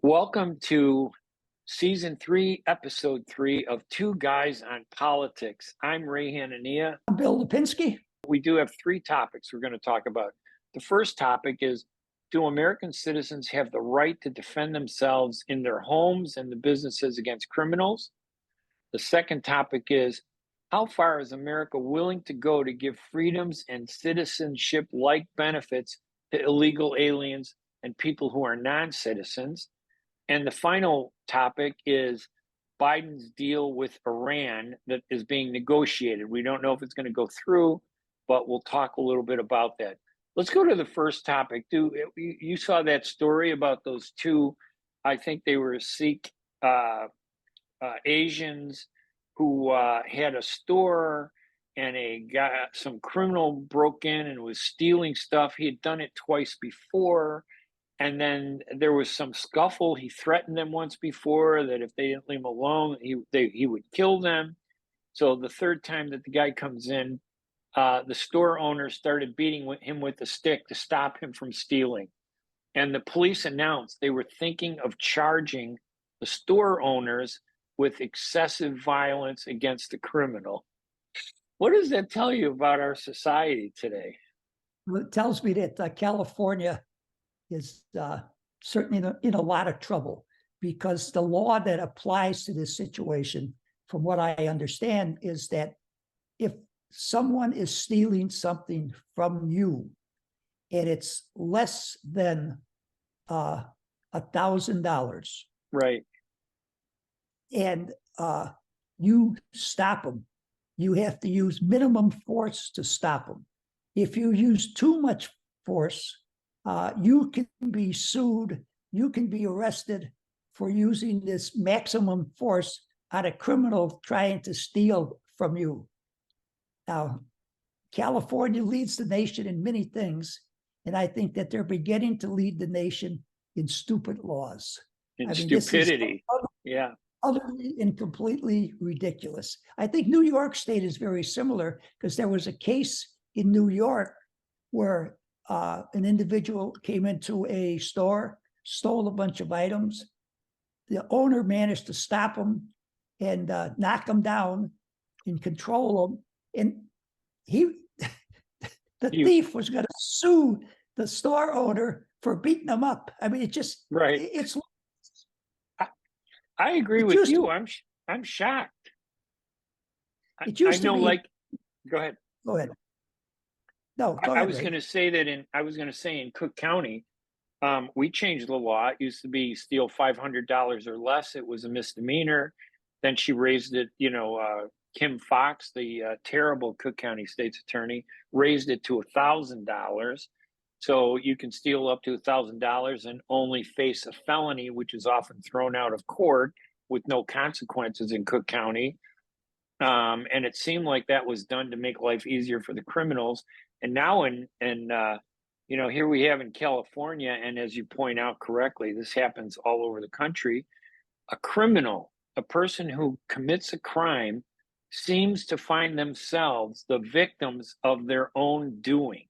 Welcome to season 3, episode 3 of Two Guys on Politics. I'm Ray Hanania. I'm Bill Lipinski. We do have 3 topics we're going to talk about. The first topic is, do American citizens have the right to defend themselves in their homes and the businesses against criminals? The second topic is, how far is America willing to go to give freedoms and citizenship-like benefits to illegal aliens and people who are non-citizens? And the final topic is Biden's deal with Iran that is being negotiated. We don't know if it's going to go through, but we'll talk a little bit about that. Let's go to the first topic. You saw that story about those two, I think they were Sikh Asians who had a store, and some criminal broke in and was stealing stuff. He had done it twice before. And then there was some scuffle. He threatened them once before that if they didn't leave him alone, he would kill them. So the third time that the guy comes in, the store owner started beating him with a stick to stop him from stealing. And the police announced they were thinking of charging the store owners with excessive violence against the criminal. What does that tell you about our society today? Well, it tells me that California is certainly in a lot of trouble, because the law that applies to this situation, from what I understand, is that if someone is stealing something from you and it's less than $1,000, right, and you stop them, you have to use minimum force to stop them. If you use too much force, you can be sued, you can be arrested for using this maximum force on a criminal trying to steal from you. Now, California leads the nation in many things, and I think that they're beginning to lead the nation in stupid laws. Stupidity. Utterly and completely ridiculous. I think New York State is very similar, because there was a case in New York where an individual came into a store, stole a bunch of items. The owner managed to stop him and knock him down and control him. And the thief was going to sue the store owner for beating him up. I mean, it's. I agree with you. I'm shocked. It used to be. Go ahead. Go ahead. No, go ahead. I was going to say that in Cook County, we changed the law. It used to be steal $500 or less. It was a misdemeanor. Then she raised it. Kim Fox, the terrible Cook County state's attorney, raised it to $1,000. So you can steal up to $1,000 and only face a felony, which is often thrown out of court with no consequences in Cook County. And it seemed like that was done to make life easier for the criminals. And now here we have in California, and as you point out correctly, this happens all over the country. A criminal, a person who commits a crime, seems to find themselves the victims of their own doing.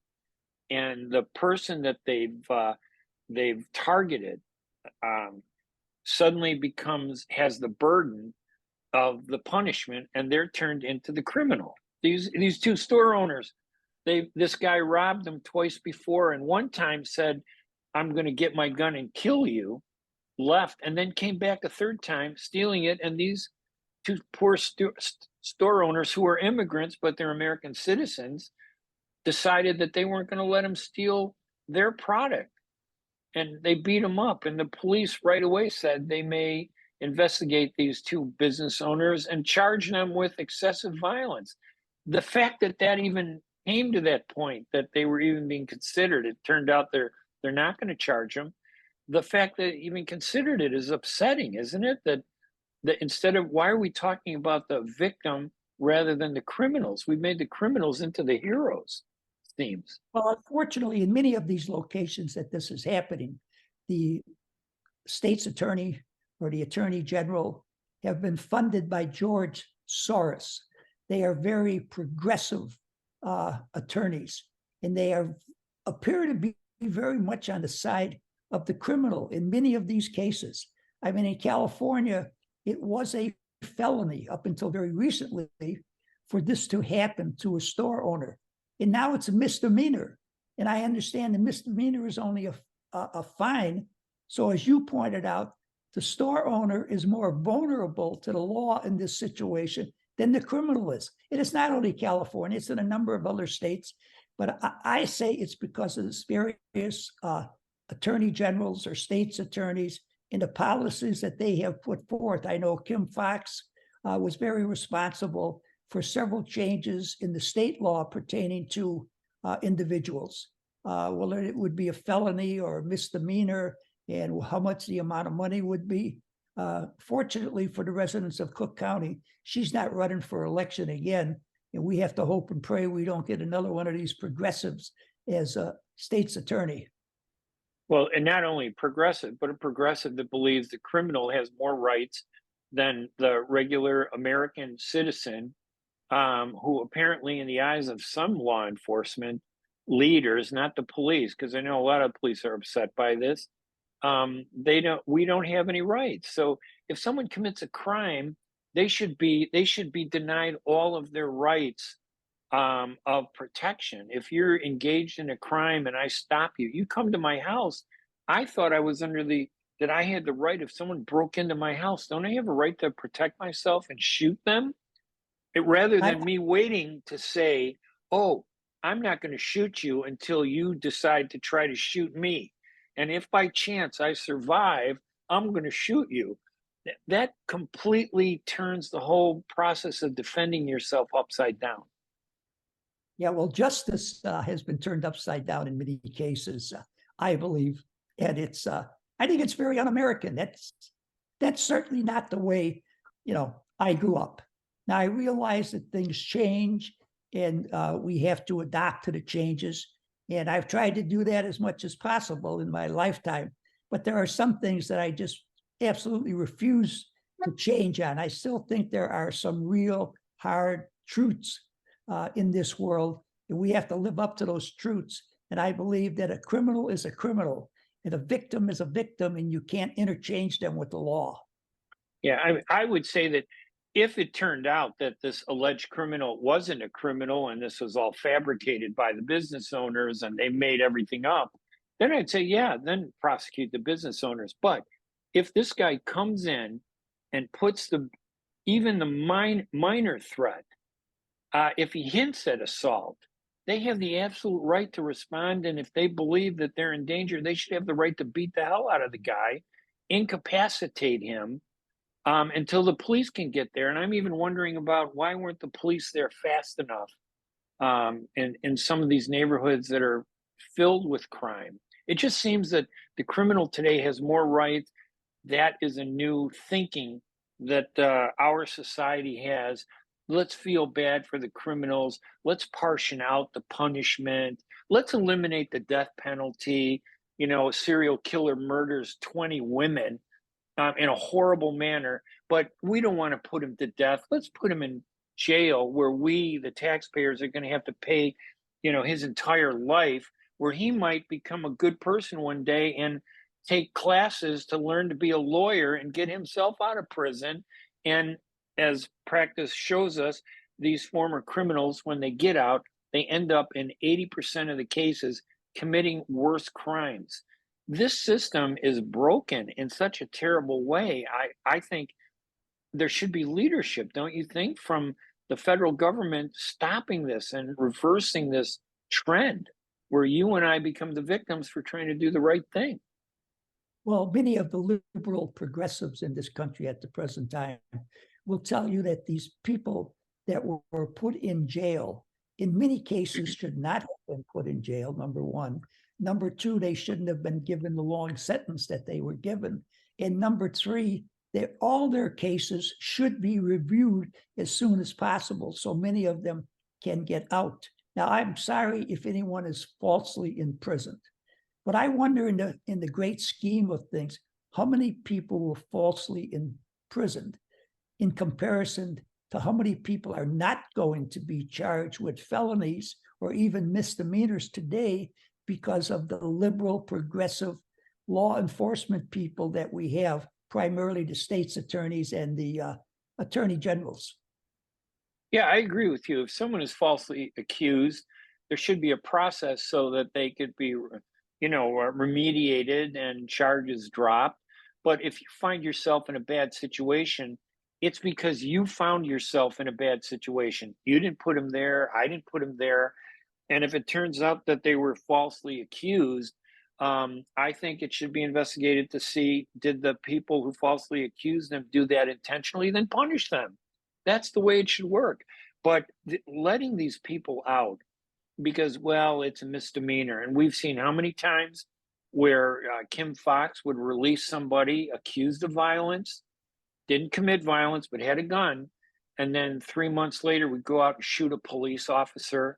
And the person that they've targeted suddenly has the burden of the punishment, and they're turned into the criminal. These two store owners, this guy robbed them twice before, and one time said, "I'm going to get my gun and kill you," left, and then came back a third time stealing it. And these two poor store owners, who are immigrants but they're American citizens, decided that they weren't going to let him steal their product, and they beat him up. And the police right away said they may investigate these two business owners and charge them with excessive violence. The fact that even came to that point, that they were even being considered, it turned out they're not going to charge them. The fact that even considered it is upsetting, isn't it? That instead of, why are we talking about the victim rather than the criminals? We've made the criminals into the heroes. Themes. Well, unfortunately, in many of these locations that this is happening, the state's attorney or the attorney general have been funded by George Soros. They are very progressive attorneys, and they appear to be very much on the side of the criminal in many of these cases. I mean, in California, it was a felony up until very recently for this to happen to a store owner. And now it's a misdemeanor. And I understand the misdemeanor is only a fine. So as you pointed out, the store owner is more vulnerable to the law in this situation than the criminal is. It is not only California, it's in a number of other states. But I say it's because of the various attorney generals or states attorneys and the policies that they have put forth. I know Kim Foxx was very responsible for several changes in the state law pertaining to individuals. Whether it would be a felony or a misdemeanor and how much the amount of money would be. Fortunately for the residents of Cook County, she's not running for election again. And we have to hope and pray we don't get another one of these progressives as a state's attorney. Well, and not only progressive, but a progressive that believes the criminal has more rights than the regular American citizen, who apparently, in the eyes of some law enforcement leaders, not the police, because I know a lot of police are upset by this, we don't have any rights. So if someone commits a crime, they should be denied all of their rights of protection. If you're engaged in a crime and I stop you, you come to my house. I thought I was that I had the right, if someone broke into my house, don't I have a right to protect myself and shoot them? Rather than me waiting to say, oh, I'm not going to shoot you until you decide to try to shoot me. And if by chance I survive, I'm going to shoot you. That completely turns the whole process of defending yourself upside down. Yeah, well, justice has been turned upside down in many cases, I believe, and I think it's very un-American. That's certainly not the way, I grew up. Now I realize that things change, and we have to adapt to the changes. And I've tried to do that as much as possible in my lifetime. But there are some things that I just absolutely refuse to change on. I still think there are some real hard truths in this world, and we have to live up to those truths. And I believe that a criminal is a criminal and a victim is a victim, and you can't interchange them with the law. Yeah, I would say that if it turned out that this alleged criminal wasn't a criminal and this was all fabricated by the business owners and they made everything up, then I'd say, yeah, then prosecute the business owners. But if this guy comes in and puts even the minor threat, if he hints at assault, they have the absolute right to respond. And if they believe that they're in danger, they should have the right to beat the hell out of the guy, incapacitate him, until the police can get there. And I'm even wondering about why weren't the police there fast enough in some of these neighborhoods that are filled with crime. It just seems that the criminal today has more rights. That is a new thinking that our society has. Let's feel bad for the criminals. Let's portion out the punishment. Let's eliminate the death penalty. A serial killer murders 20 women in a horrible manner, but we don't want to put him to death. Let's put him in jail where we, the taxpayers, are going to have to pay, his entire life, where he might become a good person one day and take classes to learn to be a lawyer and get himself out of prison. And as practice shows us, these former criminals, when they get out, they end up in 80% of the cases committing worse crimes. This system is broken in such a terrible way. I think there should be leadership, don't you think, from the federal government stopping this and reversing this trend where you and I become the victims for trying to do the right thing. Well, many of the liberal progressives in this country at the present time will tell you that these people that were put in jail, in many cases, should not have been put in jail, number one. Number two, they shouldn't have been given the long sentence that they were given. And number three, that all their cases should be reviewed as soon as possible so many of them can get out. Now, I'm sorry if anyone is falsely imprisoned, but I wonder in the great scheme of things, how many people were falsely imprisoned in comparison to how many people are not going to be charged with felonies or even misdemeanors today because of the liberal progressive law enforcement people that we have, primarily the state's attorneys and the attorney generals. Yeah, I agree with you. If someone is falsely accused, there should be a process so that they could be, remediated and charges dropped. But if you find yourself in a bad situation, it's because you found yourself in a bad situation. You didn't put him there. I didn't put him there. And if it turns out that they were falsely accused, I think it should be investigated to see, did the people who falsely accused them do that intentionally? Then punish them. That's the way it should work. But letting these people out because, well, it's a misdemeanor. And we've seen how many times where Kim Fox would release somebody accused of violence, didn't commit violence, but had a gun. And then 3 months later, would go out and shoot a police officer,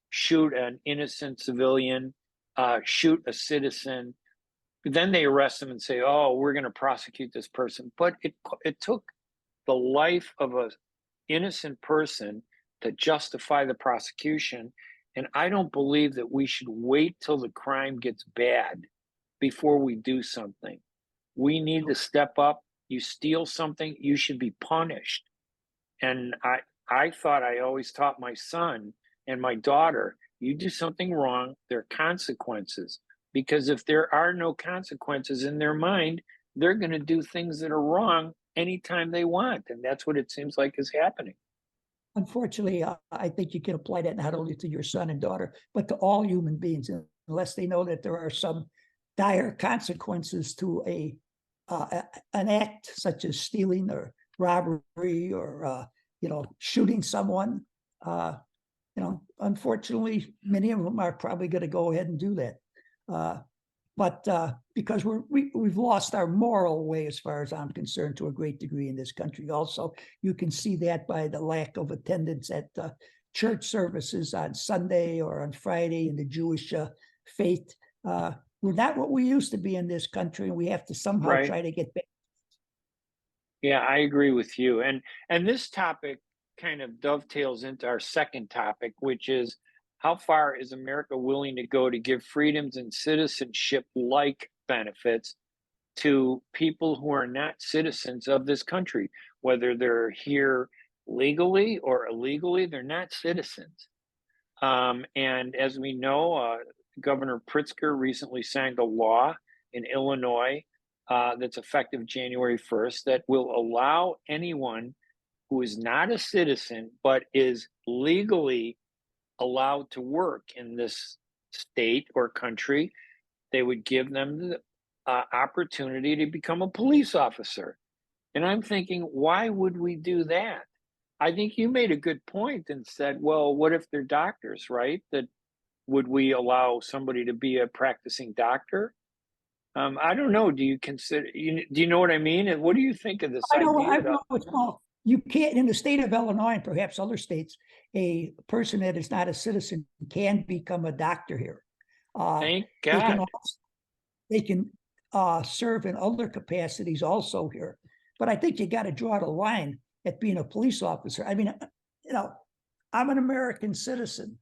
shoot an innocent civilian, shoot a citizen. Then they arrest them and say, "Oh, we're going to prosecute this person." But it took the life of a innocent person to justify the prosecution. And I don't believe that we should wait till the crime gets bad before we do something. We need to step up. You steal something, you should be punished. And I thought I always taught my son and my daughter, you do something wrong, there are consequences. Because if there are no consequences in their mind, they're going to do things that are wrong anytime they want. And that's what it seems like is happening. Unfortunately, I think you can apply that not only to your son and daughter, but to all human beings, unless they know that there are some dire consequences to an act such as stealing or robbery or shooting someone. Unfortunately, many of them are probably going to go ahead and do that. But because we've lost our moral way, as far as I'm concerned, to a great degree in this country. Also, you can see that by the lack of attendance at church services on Sunday or on Friday in the Jewish faith. We're not what we used to be in this country, and we have to somehow try to get back. Yeah, I agree with you. And this topic kind of dovetails into our second topic, which is how far is America willing to go to give freedoms and citizenship-like benefits to people who are not citizens of this country, whether they're here legally or illegally, they're not citizens. And as we know, Governor Pritzker recently signed a law in Illinois that's effective January 1st that will allow anyone who is not a citizen but is legally allowed to work in this state or country, they would give them the opportunity to become a police officer. And I'm thinking, why would we do that? I think you made a good point and said, well, what if they're doctors, right? That would we allow somebody to be a practicing doctor? I don't know. Do you consider, do you know what I mean? And what do you think of this idea? I know it's well, you can't, in the state of Illinois and perhaps other states, a person that is not a citizen can become a doctor here. Thank God. They can serve in other capacities also here. But I think you got to draw the line at being a police officer. I mean, I'm an American citizen,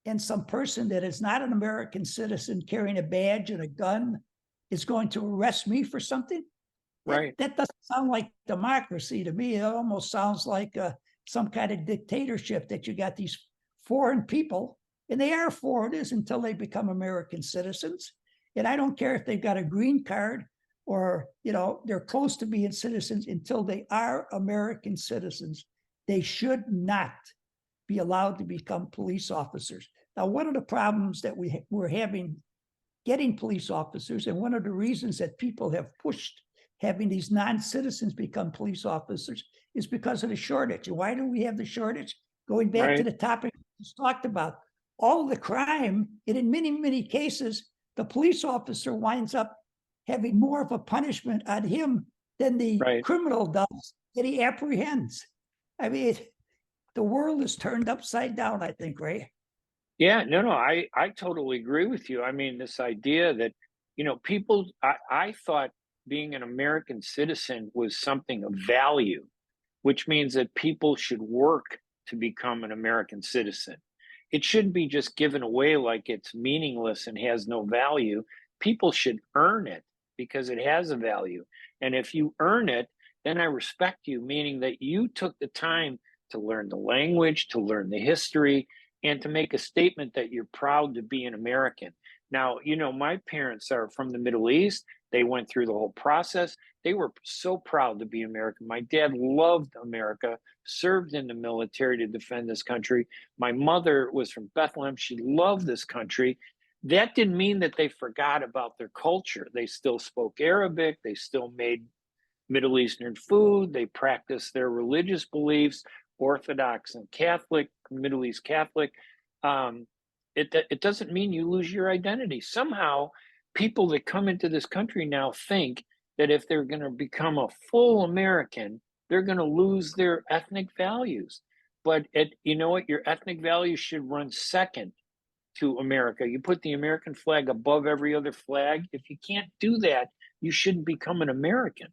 and some person that is not an American citizen carrying a badge and a gun is going to arrest me for something. Right. That doesn't sound like democracy to me. It almost sounds like some kind of dictatorship, that you got these foreign people, and they are foreigners until they become American citizens. And I don't care if they've got a green card or, they're close to being citizens until they are American citizens. They should not be allowed to become police officers. Now, one of the problems that we're having getting police officers, and one of the reasons that people have pushed having these non-citizens become police officers, is because of the shortage. And why do we have the shortage? Going back to the topic we just talked about, all the crime, and in many, many cases, the police officer winds up having more of a punishment on him than the criminal does that he apprehends. I mean, the world is turned upside down, I think, Ray. Yeah, no, I totally agree with you. I mean, this idea that, people, I thought being an American citizen was something of value, which means that people should work to become an American citizen. It shouldn't be just given away like it's meaningless and has no value. People should earn it. because it has a value. And if you earn it, then I respect you, meaning that you took the time to learn the language, to learn the history, and to make a statement that you're proud to be an American. Now, my parents are from the Middle East. They went through the whole process. They were so proud to be American. My dad loved America, served in the military to defend this country. My mother was from Bethlehem. She loved this country. That didn't mean that they forgot about their culture. They still spoke Arabic. They still made Middle Eastern food. They practiced their religious beliefs, Orthodox and Catholic, Middle East Catholic. It doesn't mean you lose your identity. Somehow, people that come into this country now think that if they're going to become a full American, they're going to lose their ethnic values. But you know what? Your ethnic values should run second to America. You put the American flag above every other flag. If you can't do that, you shouldn't become an American.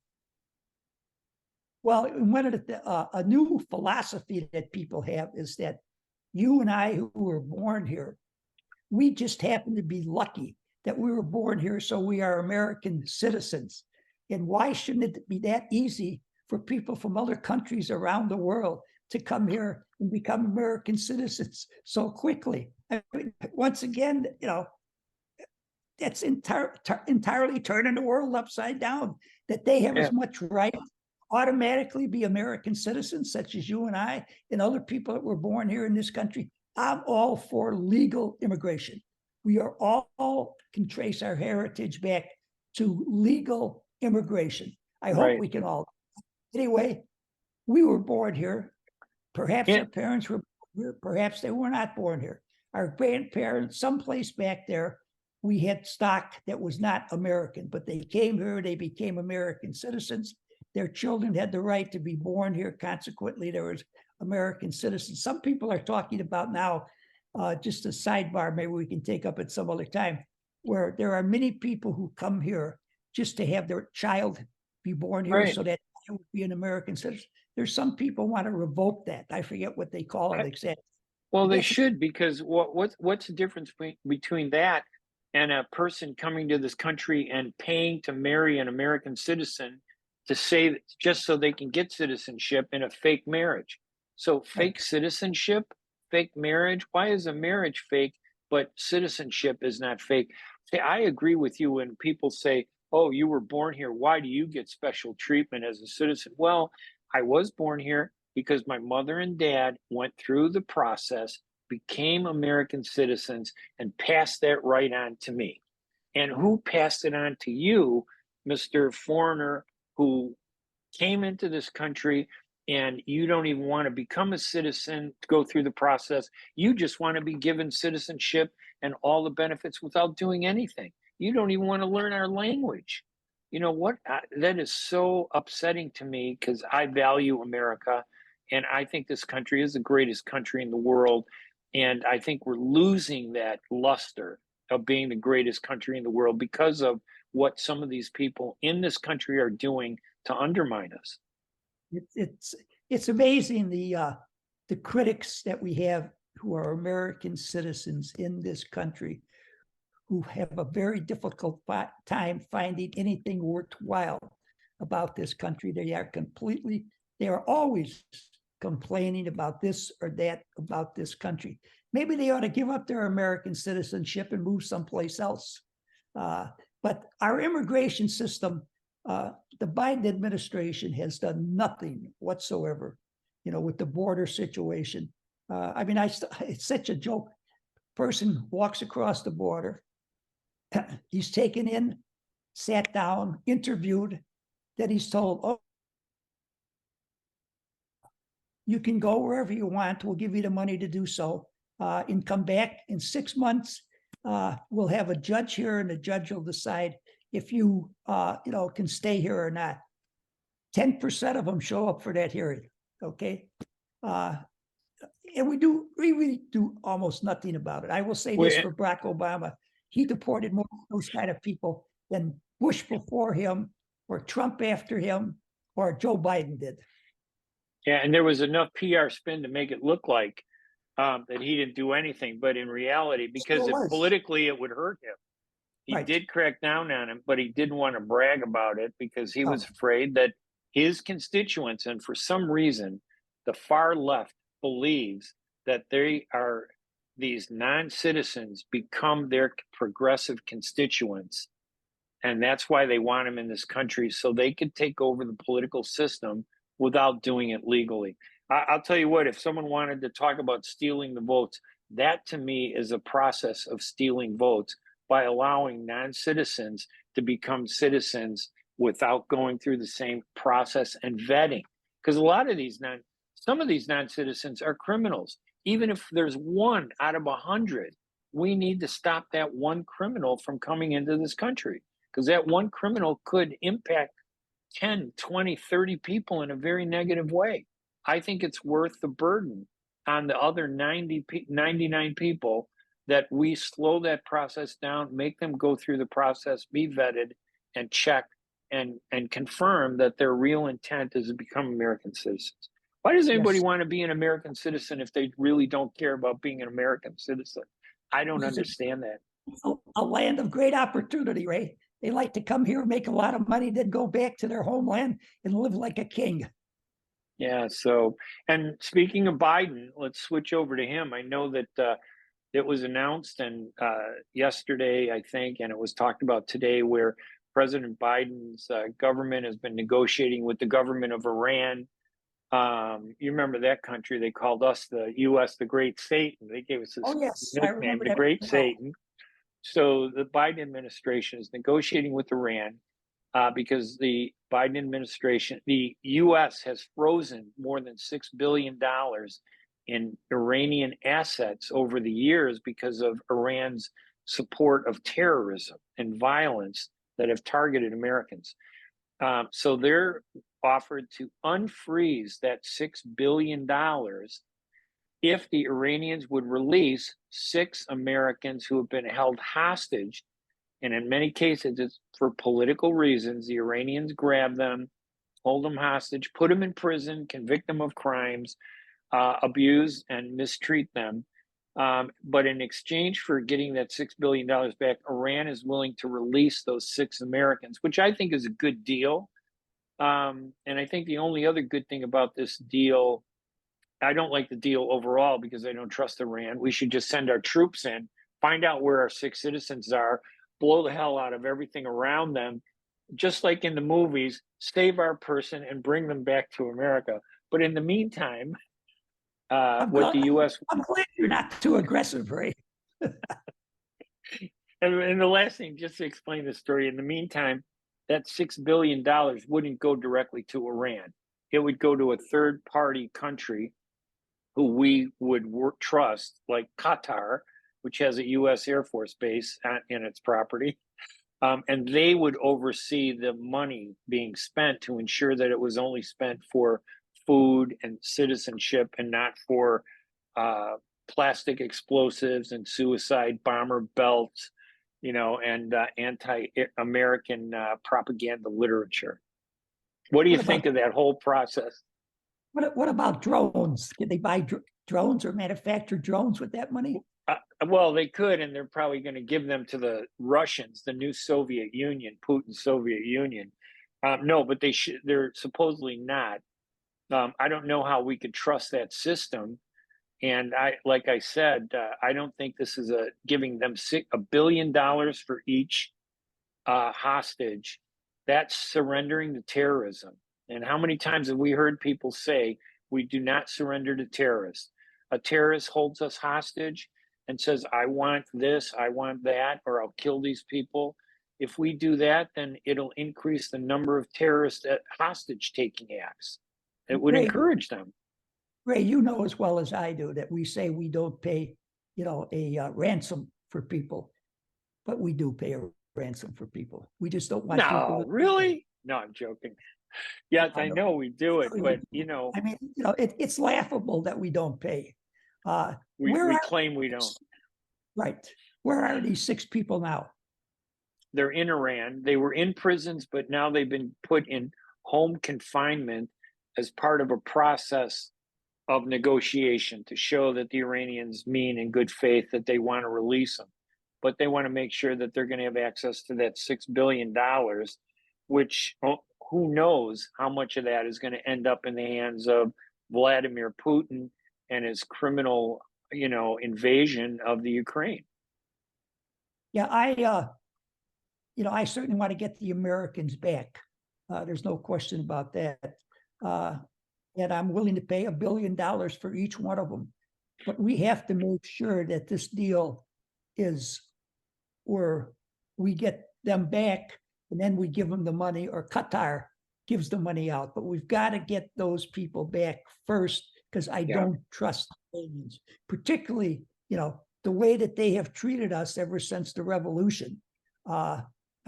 Well, a new philosophy that people have is that you and I, who were born here, we just happen to be lucky that we were born here, so we are American citizens. And why shouldn't it be that easy for people from other countries around the world to come here and become American citizens so quickly? I mean, once again, that's entirely turning the world upside down, that they have as much right automatically be American citizens, such as you and I and other people that were born here in this country. I'm all for legal immigration. We are all can trace our heritage back to legal immigration. I hope we can all. Anyway, we were born here. Perhaps our parents were born here. Perhaps they were not born here. Our grandparents, someplace back there, we had stock that was not American, but they came here, they became American citizens. Their children had the right to be born here. Consequently, there was American citizens. Some people are talking about now, just a sidebar, maybe we can take up at some other time, where there are many people who come here just to have their child be born here so that they would be an American citizen. There's some people want to revoke that. I forget what they call it exactly. Well, they should, because what's the difference between that and a person coming to this country and paying to marry an American citizen to say just so they can get citizenship in a fake marriage? So fake citizenship, fake marriage. Why is a marriage fake, but citizenship is not fake? See, I agree with you when people say, oh, you were born here, why do you get special treatment as a citizen? Well, I was born here because my mother and dad went through the process, became American citizens, and passed that right on to me. And who passed it on to you, Mr. Foreigner, who came into this country and you don't even want to become a citizen to go through the process? You just want to be given citizenship and all the benefits without doing anything. You don't even want to learn our language. You know what? That is so upsetting to me, because I value America and I think this country is the greatest country in the world. And I think we're losing that luster of being the greatest country in the world because of what some of these people in this country are doing to undermine us. It's amazing the critics that we have who are American citizens in this country, who have a very difficult time finding anything worthwhile about this country. They are always complaining about this or that about this country. Maybe they ought to give up their American citizenship and move someplace else. But our immigration system, the Biden administration has done nothing whatsoever, with the border situation. It's such a joke. Person walks across the border, he's taken in, sat down, interviewed, then he's told, oh, you can go wherever you want. We'll give you the money to do so, and come back in 6 months. We'll have a judge here, and the judge will decide if you, can stay here or not. 10% of them show up for that hearing. Okay. And we really do almost nothing about it. I will say this for Barack Obama. He deported more of those kind of people than Bush before him, or Trump after him, or Joe Biden did. Yeah, and there was enough PR spin to make it look like that he didn't do anything, but in reality, because politically it would hurt him. He Right. did crack down on him, but he didn't want to brag about it because he was Oh, afraid that his constituents, and for some reason, the far left believes that they are these non-citizens become their progressive constituents, and that's why they want him in this country so they could take over the political system without doing it legally. I'll tell you what, if someone wanted to talk about stealing the votes, that to me is a process of stealing votes by allowing non-citizens to become citizens without going through the same process and vetting. Because a lot of these some of these non-citizens are criminals. Even if there's one out of 100, we need to stop that one criminal from coming into this country, because that one criminal could impact 10, 20, 30 people in a very negative way. I think it's worth the burden on the other 99 people that we slow that process down, make them go through the process, be vetted and check and confirm that their real intent is to become American citizens. Why does anybody yes. want to be an American citizen if they really don't care about being an American citizen? I don't This is understand that. a land of great opportunity, Ray. They like to come here, make a lot of money, then go back to their homeland and live like a king. Yeah. So, and speaking of Biden, let's switch over to him. I know that it was announced and yesterday, I think, and it was talked about today, where President Biden's government has been negotiating with the government of Iran. You remember that country? They called us, the U.S., the Great Satan. They gave us this Oh, yes, I nickname, remember the that Great well. Satan. So the Biden administration is negotiating with Iran because the Biden administration, the U.S. has frozen more than $6 billion in Iranian assets over the years because of Iran's support of terrorism and violence that have targeted Americans. So they're offered to unfreeze that $6 billion if the Iranians would release 6 Americans who have been held hostage. And in many cases, it's for political reasons. The Iranians grab them, hold them hostage, put them in prison, convict them of crimes, abuse and mistreat them. But in exchange for getting that $6 billion back, Iran is willing to release those 6 Americans, which I think is a good deal. And I think the only other good thing about this deal, I don't like the deal overall because I don't trust Iran. We should just send our troops in, find out where our 6 citizens are, blow the hell out of everything around them, just like in the movies, save our person and bring them back to America. But in the meantime, I'm what glad, the U.S. I'm glad you're not too aggressive, Ray. and the last thing, just to explain the story, in the meantime, that $6 billion wouldn't go directly to Iran. It would go to a third party country who we would trust, like Qatar, which has a U.S. Air Force base in its property. And they would oversee the money being spent to ensure that it was only spent for food and citizenship and not for plastic explosives and suicide bomber belts, and anti-American propaganda literature. What do you What think about of that whole process? what about drones? Can they buy drones or manufacture drones with that money? Well, they could, and they're probably going to give them to the Russians, the new Soviet Union, Putin's Soviet Union. No, but they're supposedly not. I don't know how we could trust that system. And like I said, I don't think this is giving them $1 billion for each hostage. That's surrendering to terrorism. And how many times have we heard people say, we do not surrender to terrorists? A terrorist holds us hostage and says, I want this, I want that, or I'll kill these people. If we do that, then it'll increase the number of terrorist hostage taking acts. It would Ray, encourage them. Ray, you know as well as I do that we say we don't pay, a ransom for people, but we do pay a ransom for people. We just don't want people No, to. really? No, I'm joking. Yes, I No, know we do it, but I mean, it's laughable that we don't pay. Where we are claim we don't. right? Where are these 6 people now? They're in Iran. They were in prisons, but now they've been put in home confinement as part of a process of negotiation to show that the Iranians mean in good faith that they want to release them. but they want to make sure that they're going to have access to that $6 billion, which who knows how much of that is going to end up in the hands of Vladimir Putin and his criminal, invasion of the Ukraine. Yeah, I certainly want to get the Americans back. There's no question about that. And I'm willing to pay $1 billion for each one of them. But we have to make sure that this deal is where we get them back and then we give them the money, or Qatar gives the money out. But we've got to get those people back first, because I don't trust the Iranians, particularly, the way that they have treated us ever since the revolution. I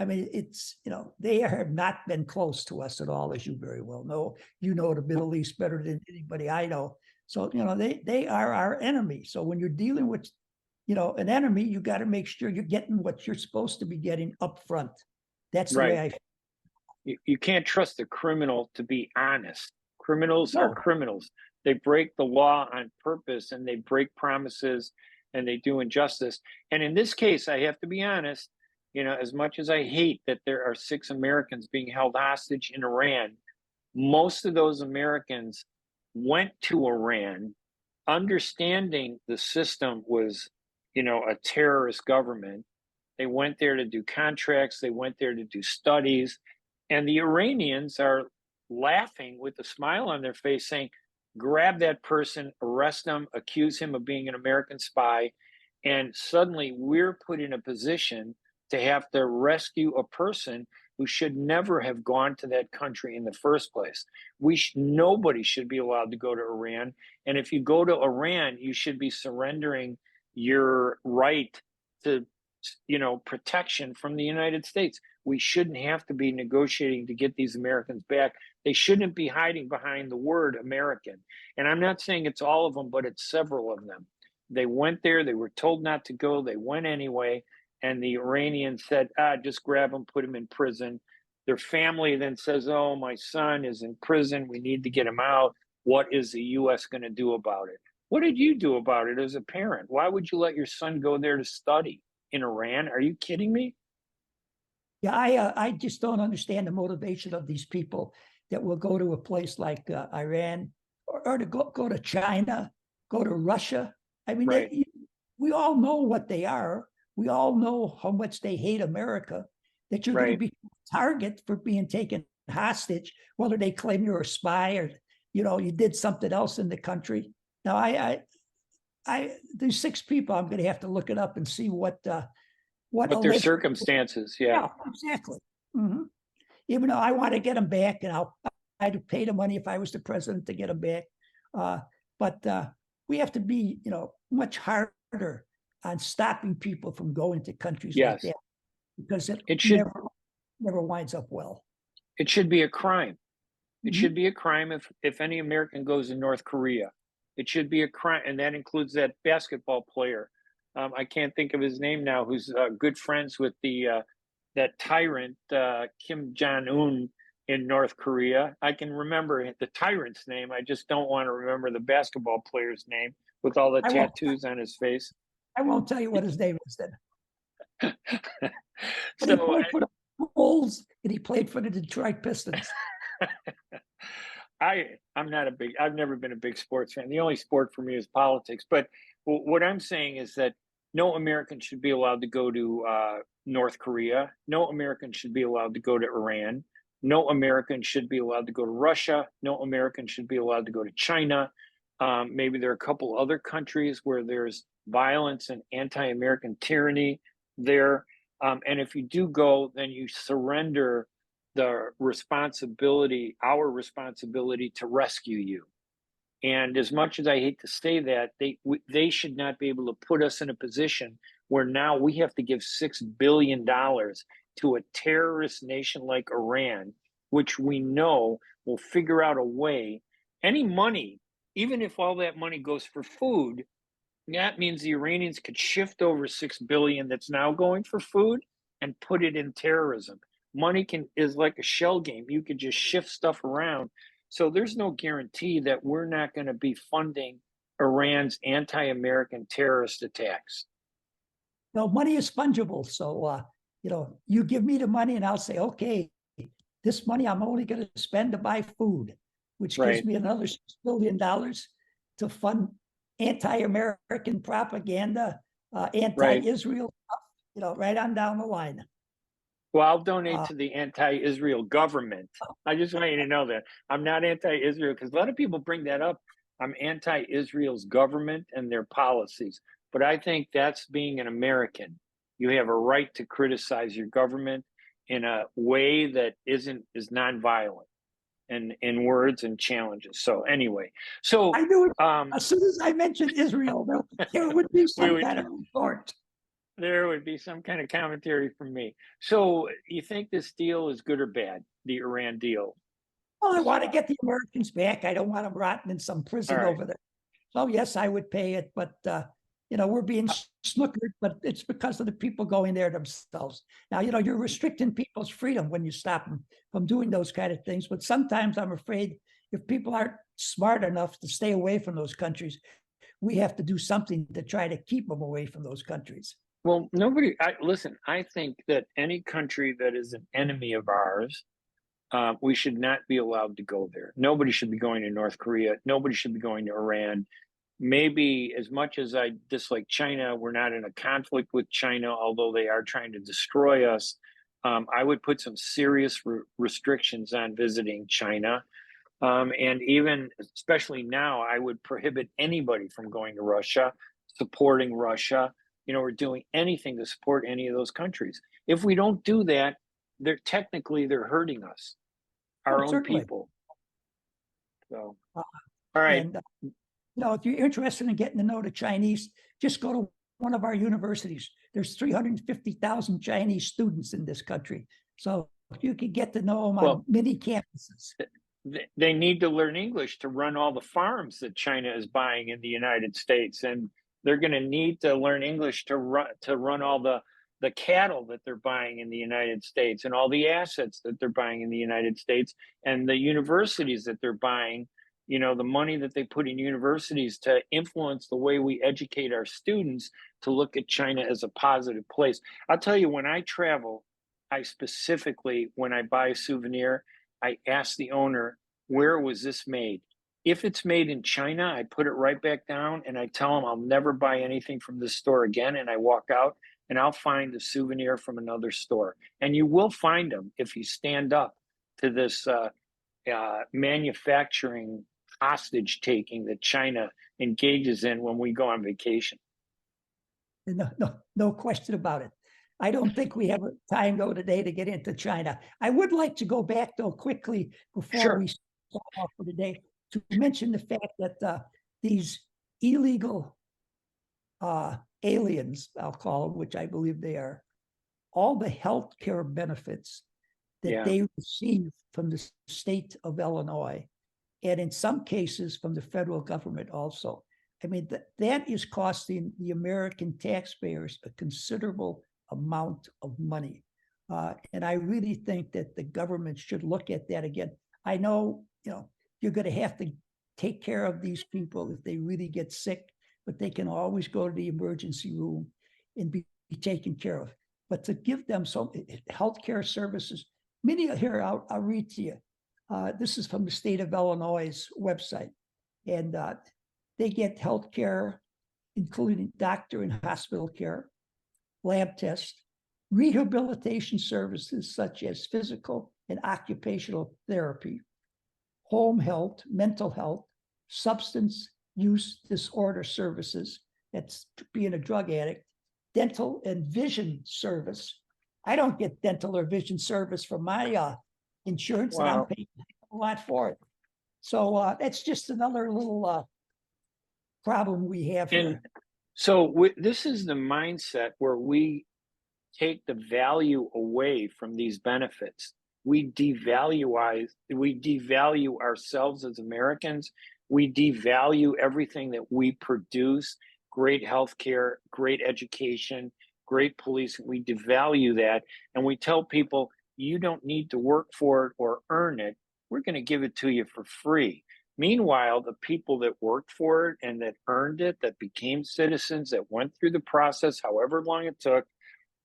mean, it's, they have not been close to us at all, as you very well know. You know the Middle East better than anybody I know. So, they are our enemy. So when you're dealing with, an enemy, you got to make sure you're getting what you're supposed to be getting up front. That's the way I feel. You can't trust a criminal to be honest. Criminals are criminals. They break the law on purpose, and they break promises, and they do injustice. And in this case, I have to be honest, as much as I hate that there are 6 Americans being held hostage in Iran, most of those Americans went to Iran understanding the system was, a terrorist government. They went there to do contracts. They went there to do studies. And the Iranians are laughing with a smile on their face, saying, grab that person, arrest him, accuse him of being an American spy. And suddenly we're put in a position to have to rescue a person who should never have gone to that country in the first place. Nobody should be allowed to go to Iran. And if you go to Iran, you should be surrendering your right to, protection from the United States. We shouldn't have to be negotiating to get these Americans back. They shouldn't be hiding behind the word American. And I'm not saying it's all of them, but it's several of them. They went there. They were told not to go. They went anyway. And the Iranians said, just grab him, put him in prison. Their family then says, oh, my son is in prison. We need to get him out. What is the U.S. going to do about it? What did you do about it as a parent? Why would you let your son go there to study in Iran? Are you kidding me? Yeah, I just don't understand the motivation of these people that will go to a place like Iran, or to go to China, go to Russia. I mean, we all know what they are. We all know how much they hate America, that you're going to be a target for being taken hostage, whether they claim you're a spy or, you did something else in the country. Now, there's 6 people. I'm going to have to look it up and see what their circumstances. Yeah, exactly. Mm-hmm. Even though I want to get them back, and I'd pay the money if I was the president to get them back. But we have to be, much harder on stopping people from going to countries like that, because it never winds up well. It should be a crime. It should be a crime if any American goes to North Korea. It should be a crime, and that includes that basketball player. I can't think of his name now, who's good friends with that tyrant Kim Jong-un in North Korea. I can remember the tyrant's name. I just don't want to remember the basketball player's name with all the tattoos on his face. I won't tell you what his name is then. So he played for the Bulls, and he played for the Detroit Pistons. I've never been a big sports fan. The only sport for me is politics. But what I'm saying is that no American should be allowed to go to North Korea. No American should be allowed to go to Iran. No American should be allowed to go to Russia. No American should be allowed to go to China. Maybe there are a couple other countries where there's violence and anti-American tyranny there. And if you do go, then you surrender our responsibility to rescue you. And as much as I hate to say that, they should not be able to put us in a position where now we have to give $6 billion to a terrorist nation like Iran, which we know will figure out a way. Any money, even if all that money goes for food, that means the Iranians could shift over $6 billion that's now going for food and put it in terrorism. Money is like a shell game. You could just shift stuff around. So there's no guarantee that we're not going to be funding Iran's anti-American terrorist attacks. No, money is fungible. So, you give me the money and I'll say, okay, this money I'm only going to spend to buy food, which gives Right. me another $6 billion to fund anti-American propaganda, Right. anti-Israel, right on down the line. Well, I'll donate Uh, to the anti-Israel government. I just want you to know that I'm not anti-Israel because a lot of people bring that up. I'm anti-Israel's government and their policies, but I think that's being an American. You have a right to criticize your government in a way that is nonviolent and in words and challenges. So anyway, I so knew it. As soon as I mentioned Israel, there would be we some would kind of report. there would be some kind of commentary from me. So you think this deal is good or bad, the Iran deal? Well, I want to get the Americans back. I don't want them rotting in some All prison right. over there. So yes, I would pay it, but we're being snookered, but it's because of the people going there themselves. Now, you're restricting people's freedom when you stop them from doing those kind of things. But sometimes I'm afraid if people aren't smart enough to stay away from those countries, we have to do something to try to keep them away from those countries. Well, listen, I think that any country that is an enemy of ours, we should not be allowed to go there. Nobody should be going to North Korea. Nobody should be going to Iran. Maybe as much as I dislike China, we're not in a conflict with China, although they are trying to destroy us. I would put some serious restrictions on visiting China. And even, especially now, I would prohibit anybody from going to Russia, supporting Russia, or doing anything to support any of those countries. If we don't do that, they're hurting us, Oh, our own certainly. people. So, Uh, all right. and if you're interested in getting to know the Chinese, just go to one of our universities. There's 350,000 Chinese students in this country. So you can get to know them on Well, many campuses. they need to learn English to run all the farms that China is buying in the United States, and they're going to need to learn English to run all the cattle that they're buying in the United States and all the assets that they're buying in the United States and the universities that they're buying. The money that they put in universities to influence the way we educate our students to look at China as a positive place. I'll tell you, when I travel, I specifically, when I buy a souvenir, I ask the owner, where was this made? If it's made in China, I put it right back down and I tell them I'll never buy anything from this store again. And I walk out and I'll find a souvenir from another store. And you will find them if you stand up to this manufacturing hostage taking that China engages in when we go on vacation. No question about it. I don't think we have time though today to get into China. I would like to go back though quickly before we start off for today to mention the fact that these illegal aliens, I'll call them, which I believe they are, all the health care benefits that they receive from the state of Illinois, and in some cases from the federal government also. I mean, that is costing the American taxpayers a considerable amount of money. And I really think that the government should look at that again. I know, you're going to have to take care of these people if they really get sick, but they can always go to the emergency room and be taken care of. But to give them some healthcare services, many here, I'll read to you. This is from the state of Illinois' website. And they get health care, including doctor and hospital care, lab tests, rehabilitation services such as physical and occupational therapy, home health, mental health, substance use disorder services, that's being a drug addict, dental and vision service. I don't get dental or vision service from my insurance, and I'm paying a lot for it. So that's just another little problem we have here. And so this is the mindset where we take the value away from these benefits. We devalue ourselves as Americans. We devalue everything that we produce, great healthcare, great education, great policing. We devalue that. And we tell people, you don't need to work for it or earn it. We're going to give it to you for free. Meanwhile, the people that worked for it and that earned it, that became citizens, that went through the process, however long it took,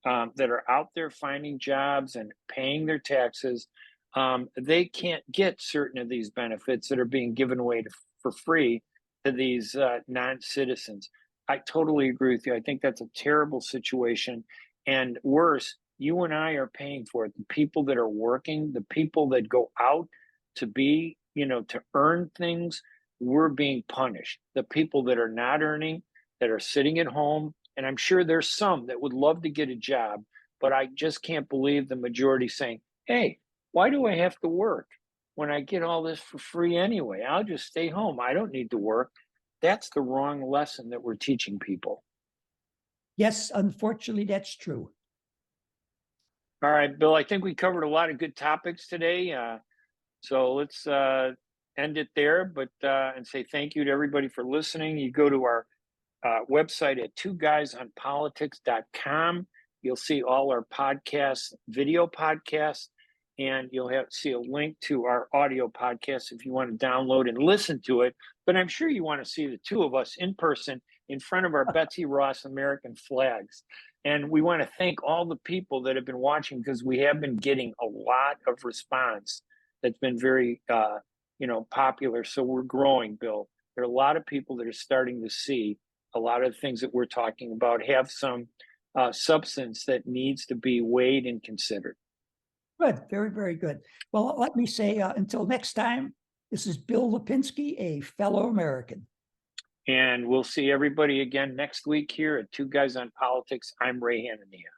that are out there finding jobs and paying their taxes, they can't get certain of these benefits that are being given away for free to these non-citizens. I totally agree with you. I think that's a terrible situation. And worse, you and I are paying for it. The people that are working, the people that go out to be, to earn things, we're being punished. The people that are not earning, that are sitting at home, and I'm sure there's some that would love to get a job, but I just can't believe the majority saying, hey, why do I have to work when I get all this for free anyway? I'll just stay home. I don't need to work. That's the wrong lesson that we're teaching people. Yes, unfortunately, that's true. All right, Bill, I think we covered a lot of good topics today. So let's end it there, but and say thank you to everybody for listening. You go to our website at twoguysonpolitics.com. You'll see all our podcasts, video podcasts, and you'll see a link to our audio podcast if you want to download and listen to it. But I'm sure you want to see the two of us in person in front of our Betsy Ross American flags. And we want to thank all the people that have been watching, because we have been getting a lot of response that's been very, popular. So we're growing, Bill. There are a lot of people that are starting to see a lot of the things that we're talking about have some substance that needs to be weighed and considered. Good. Very, very good. Well, let me say until next time, this is Bill Lipinski, a fellow American. And we'll see everybody again next week here at Two Guys on Politics. I'm Ray Hanania.